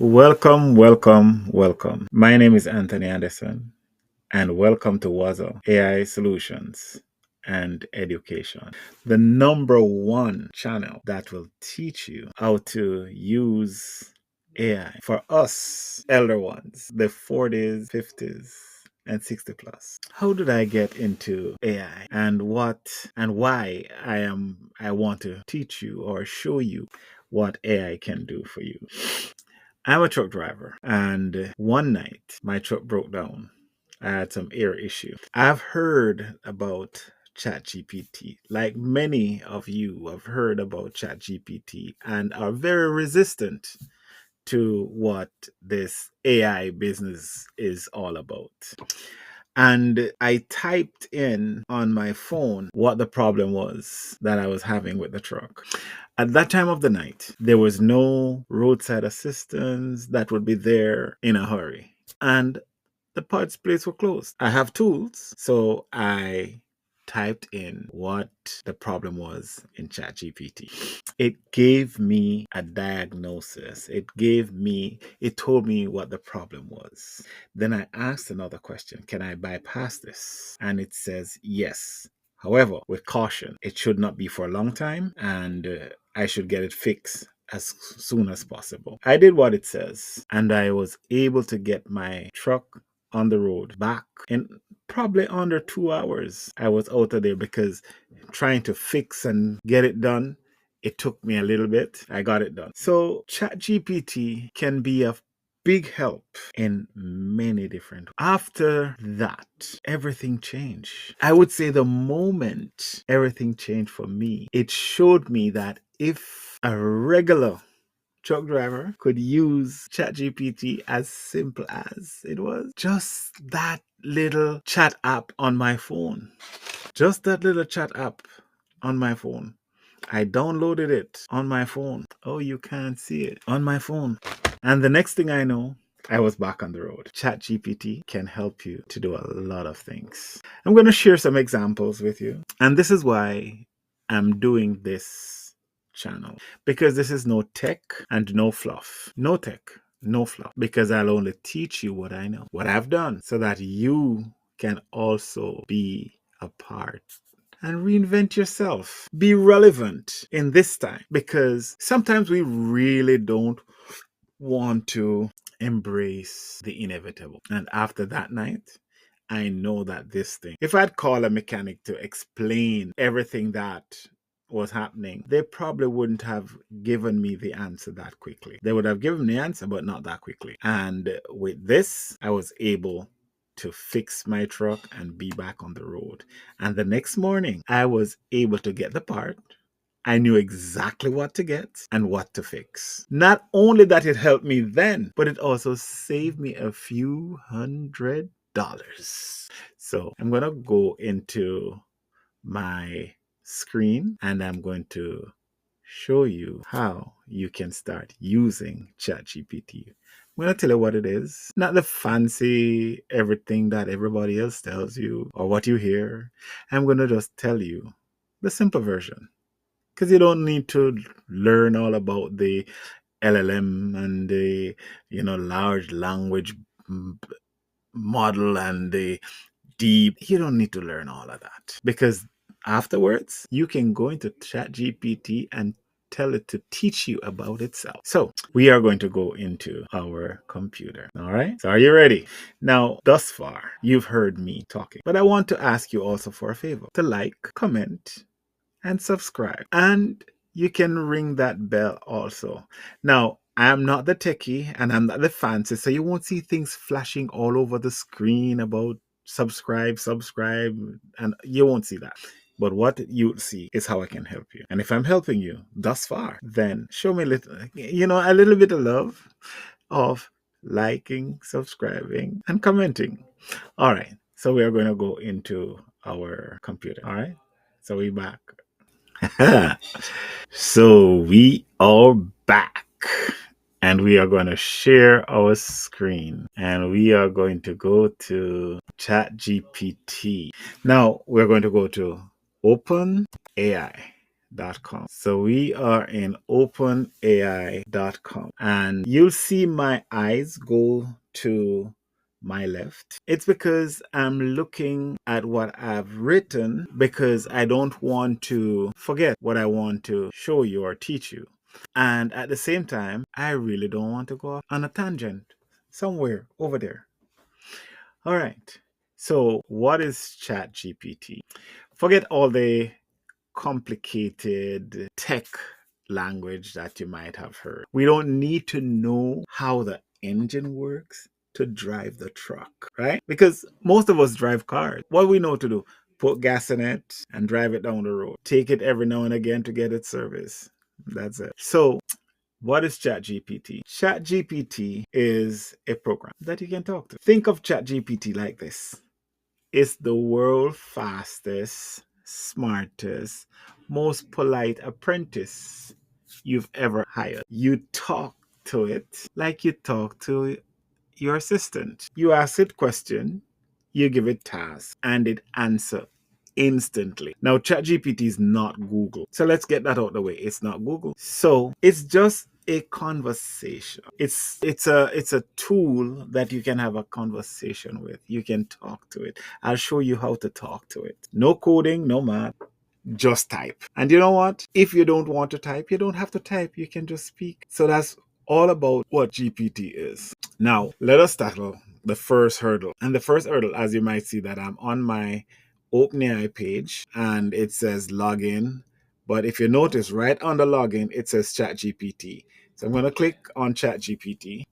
Welcome, welcome, welcome. My name is Anthony Anderson, and welcome to WASA AI Solutions and Education, the number one channel that will teach you how to use AI for us elder ones, the 40s, 50s, and 60 plus. How did I get into AI and why I want to teach you or show you what AI can do for you? I'm a truck driver, and one night my truck broke down. I had some air issue. I've heard about ChatGPT. Like many of you have heard about ChatGPT and are very resistant to what this AI business is all about. And I typed in on my phone what the problem was that I was having with the truck. At that time of the night, there was no roadside assistance that would be there in a hurry. And the parts place were closed. I have tools, so I typed in what the problem was in ChatGPT. It gave me a diagnosis. It told me what the problem was. Then I asked another question: can I bypass this? And it says yes. However, with caution, it should not be for a long time, and I should get it fixed as soon as possible. I did what it says, and I was able to get my truck on the road back in probably under 2 hours. I was out of there because trying to fix and get it done, it took me a little bit. I got it done. So ChatGPT can be a big help in many different. After that, everything changed. I would say the moment everything changed for me, it showed me that if a regular truck driver could use ChatGPT as simple as it was, just that little chat app on my phone. Just that little chat app on my phone. I downloaded it on my phone. Oh, you can't see it on my phone. And the next thing I know, I was back on the road. ChatGPT can help you to do a lot of things. I'm going to share some examples with you. And this is why I'm doing this channel, because this is no tech and no fluff. No tech, no fluff, because I'll only teach you what I know, what I've done, so that you can also be a part and reinvent yourself. Be relevant in this time, because sometimes we really don't want to embrace the inevitable. And after that night, I know that this thing, if I'd call a mechanic to explain everything that was happening, they probably wouldn't have given me the answer that quickly. They would have given me the answer, but not that quickly. And with this, I was able to fix my truck and be back on the road. And the next morning, I was able to get the part. I knew exactly what to get and what to fix. Not only that it helped me then, but it also saved me a few $100s. So I'm going to go into my screen and I'm going to show you how you can start using ChatGPT. I'm going to tell you what it is, not the fancy everything that everybody else tells you or what you hear. I'm going to just tell you the simple version, because you don't need to learn all about the LLM and the large language model and the deep. You don't need to learn all of that, because afterwards you can go into ChatGPT and tell it to teach you about itself. So we are going to go into our computer. All right. So are you ready? Now, thus far, you've heard me talking, but I want to ask you also for a favor: to like, comment, and subscribe. And you can ring that bell also. Now, I'm not the techie and I'm not the fancy, so you won't see things flashing all over the screen about subscribe, and you won't see that. But what you'll see is how I can help you. And if I'm helping you thus far, then show me a little bit of love of liking, subscribing, and commenting. All right. So we are going to go into our computer. All right. So we're back. So we are back and we are going to share our screen and we are going to go to ChatGPT. Now we're going to go to Open AI. AI.com. So we are in openai.com, and you'll see my eyes go to my left. It's because I'm looking at what I've written because I don't want to forget what I want to show you or teach you. And at the same time, I really don't want to go off on a tangent somewhere over there. All right. So, what is ChatGPT? Forget all the complicated tech language that you might have heard. We don't need to know how the engine works to drive the truck, right? Because most of us drive cars. What we know to do, put gas in it and drive it down the road. Take it every now and again to get its service. That's it. So, what is ChatGPT? ChatGPT is a program that you can talk to. Think of ChatGPT like this. It's the world's fastest, smartest, most polite apprentice you've ever hired. You talk to it like you talk to your assistant. You ask it question, you give it task, and it answer instantly. Now, ChatGPT is not Google. So let's get that out of the way. It's not Google. So it's just a conversation. It's a tool that you can have a conversation with. You can talk to it. I'll show you how to talk to it. No coding, no math. Just type. And you know what? If you don't want to type, you don't have to type. You can just speak. So that's all about what GPT is. Now, let us tackle the first hurdle. And the first hurdle, as you might see, that I'm on my OpenAI page and it says login. But if you notice right under login, it says ChatGPT. So I'm going to click on ChatGPT.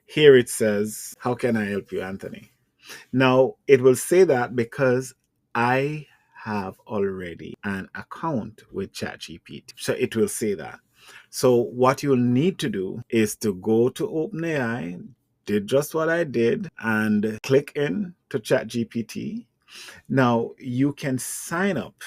Here it says, how can I help you, Anthony? Now, it will say that because I have already an account with ChatGPT. So it will say that. So what you'll need to do is to go to OpenAI, did just what I did, and click in to ChatGPT. Now, you can sign up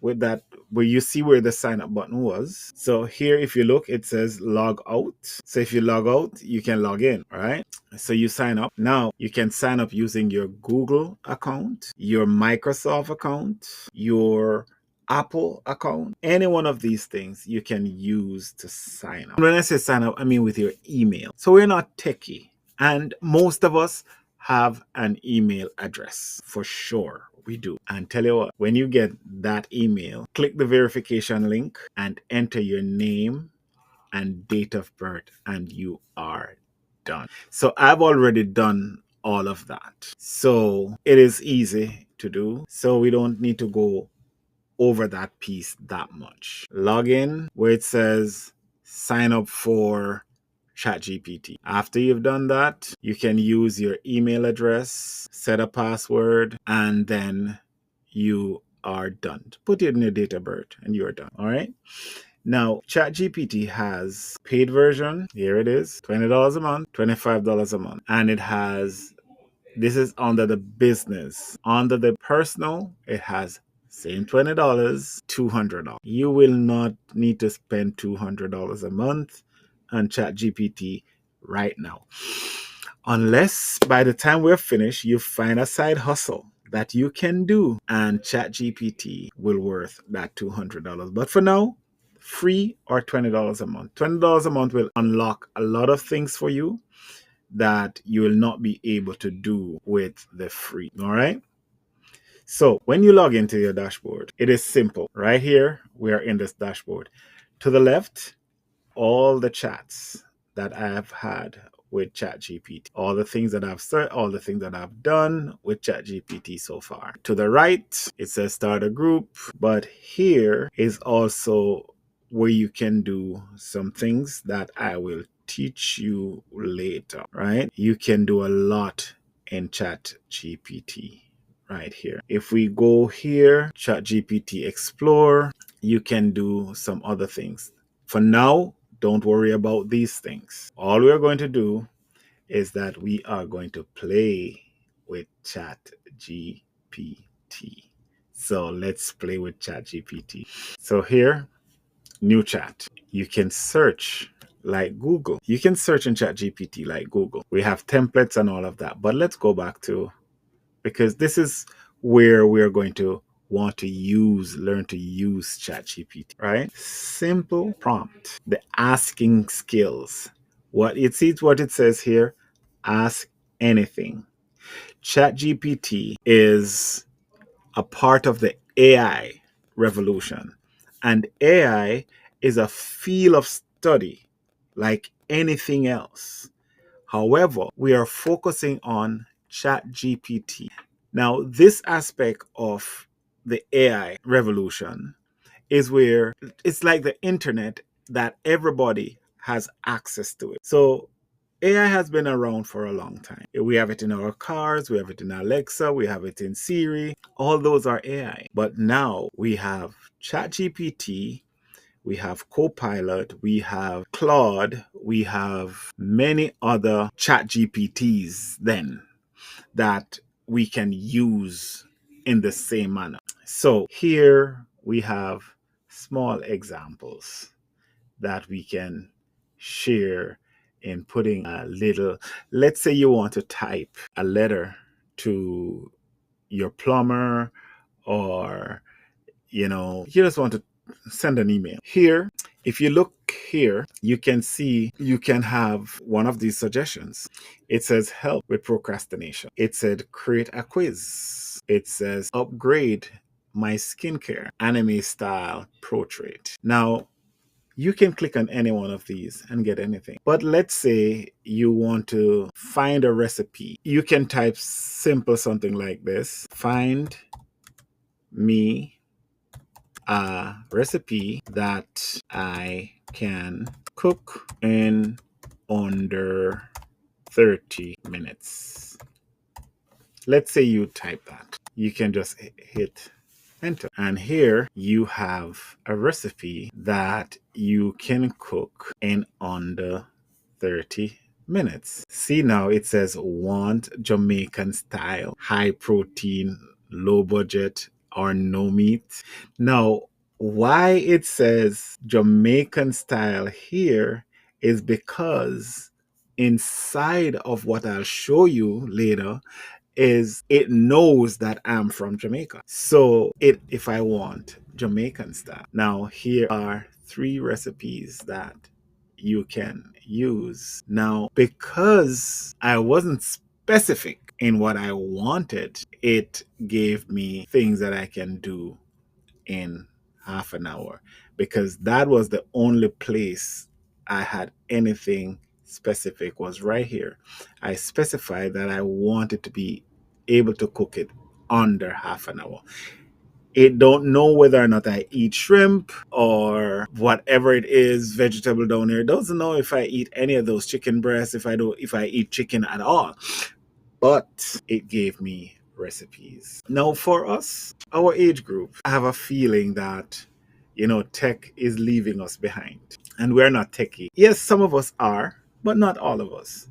with that, where you see where the sign up button was. So here, if you look, it says log out. So if you log out, you can log in, all right? So you sign up. Now you can sign up using your Google account, your Microsoft account, your Apple account. Any one of these things you can use to sign up. When I say sign up, I mean with your email. So we're not techie. And most of us have an email address for sure. We do. And tell you what, when you get that email, click the verification link and enter your name and date of birth, and you are done. So I've already done all of that. So it is easy to do. So we don't need to go over that piece that much. Log in where it says sign up for ChatGPT. After you've done that, you can use your email address, set a password, and then you are done. Put in your date of birth and you're done. All right. Now, ChatGPT has paid version. Here it is, $20 a month, $25 a month. And it has, this is under the business. Under the personal, it has same $20, $200. You will not need to spend $200 a month on ChatGPT right now. Unless by the time we're finished, you find a side hustle that you can do and ChatGPT will worth that $200. But for now, free or $20 a month. $20 a month will unlock a lot of things for you that you will not be able to do with the free. All right. So when you log into your dashboard, it is simple. Right here, we are in this dashboard. To the left, all the chats that I have had with ChatGPT, all the things that I've said, all the things that I've done with ChatGPT so far. To the right, it says start a group, but here is also where you can do some things that I will teach you later, right? You can do a lot in ChatGPT right here. If we go here, ChatGPT Explore, you can do some other things. For now, don't worry about these things. All we're going to do is that we are going to play with ChatGPT. So let's play with ChatGPT. So here, new chat. You can search like Google. You can search in ChatGPT like Google. We have templates and all of that. But let's go back to, because this is where we're going to want to learn to use ChatGPT, right? Simple prompt, the asking skills. What it says here, ask anything. ChatGPT is a part of the AI revolution. And AI is a field of study like anything else. However, we are focusing on ChatGPT. Now, this aspect of the AI revolution is where it's like the internet that everybody has access to it. So AI has been around for a long time. We have it in our cars, we have it in Alexa, we have it in Siri. All those are AI. But now we have ChatGPT, we have Copilot, we have Claude, we have many other ChatGPTs then that we can use in the same manner. So here we have small examples that we can share in putting a little, let's say you want to type a letter to your plumber, or you just want to send an email. Here, if you look here, you can see you can have one of these suggestions. It says help with procrastination. It said create a quiz. It says upgrade my skincare anime style portrait. Now, you can click on any one of these and get anything. But let's say you want to find a recipe. You can type simple something like this: find me a recipe that I can cook in under 30 minutes. Let's say you type that. You can just hit enter. And here you have a recipe that you can cook in under 30 minutes. See, now it says want Jamaican style, high protein, low budget, or no meat. Now, why it says Jamaican style here is because inside of what I'll show you later is it knows that I'm from Jamaica. So if I want Jamaican style. Now here are 3 recipes that you can use. Now, because I wasn't specific in what I wanted, it gave me things that I can do in half an hour, because that was the only place I had anything specific, was right here. I specified that I wanted to be able to cook it under half an hour. It don't know whether or not I eat shrimp or whatever it is, vegetable down here. It doesn't know if I eat any of those chicken breasts, if I eat chicken at all. But it gave me recipes. Now, for us, our age group, I have a feeling that, tech is leaving us behind. And we're not techie. Yes, some of us are, but not all of us.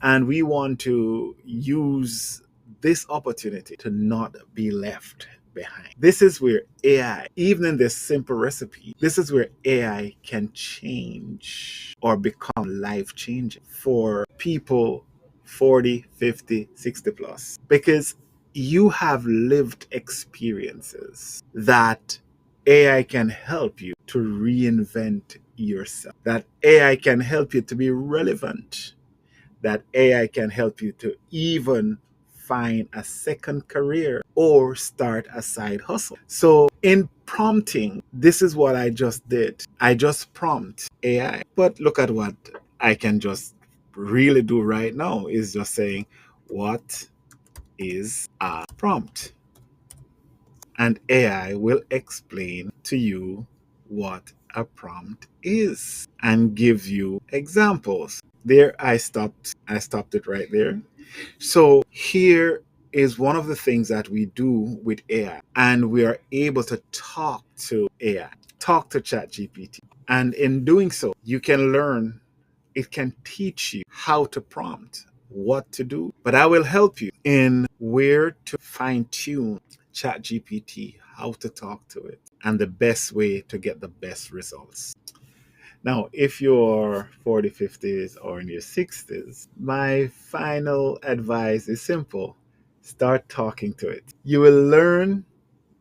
And we want to use this opportunity to not be left behind. This is where AI, even in this simple recipe, this is where AI can change or become life changing for people 40, 50, 60 plus. Because you have lived experiences that AI can help you to reinvent yourself, that AI can help you to be relevant, that AI can help you to even find a second career or start a side hustle. So, in prompting, this is what I just did. I just prompt AI. But look at what I can just really do right now is just saying, what is a prompt? And AI will explain to you what a prompt is and give you examples. There, I stopped it right there. So here is one of the things that we do with AI, and we are able to talk to AI, talk to ChatGPT. And in doing so, you can learn, it can teach you how to prompt, what to do. But I will help you in where to fine tune ChatGPT, how to talk to it, and the best way to get the best results. Now, if you're 40, 50s, or in your 60s, my final advice is simple: start talking to it. You will learn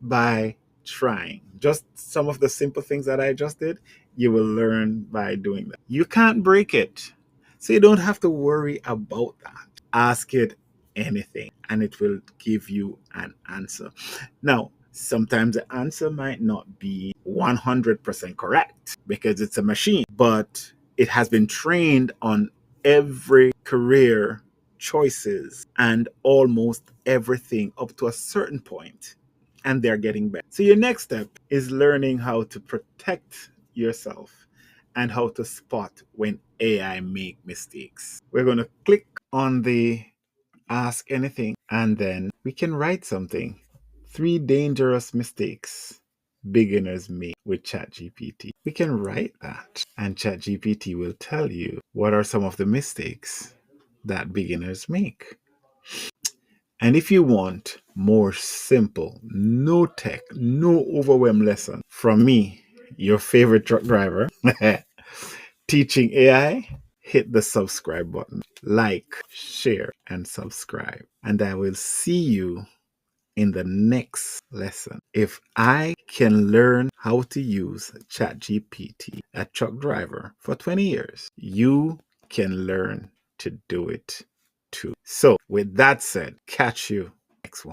by trying. Just some of the simple things that I just did, you will learn by doing that. You can't break it. So you don't have to worry about that. Ask it anything and it will give you an answer. Now, sometimes the answer might not be 100% correct because it's a machine, but it has been trained on every career choices and almost everything up to a certain point, and they're getting better. So your next step is learning how to protect yourself and how to spot when AI make mistakes. We're going to click on the ask anything and then we can write something. 3 dangerous mistakes beginners make with ChatGPT. We can write that and ChatGPT will tell you what are some of the mistakes that beginners make. And if you want more simple, no tech, no overwhelm lesson from me, your favorite truck driver, teaching AI, hit the subscribe button. Like, share, and subscribe. And I will see you in the next lesson. If I can learn how to use ChatGPT, a truck driver, for 20 years, you can learn to do it too. So, with that said, catch you next one.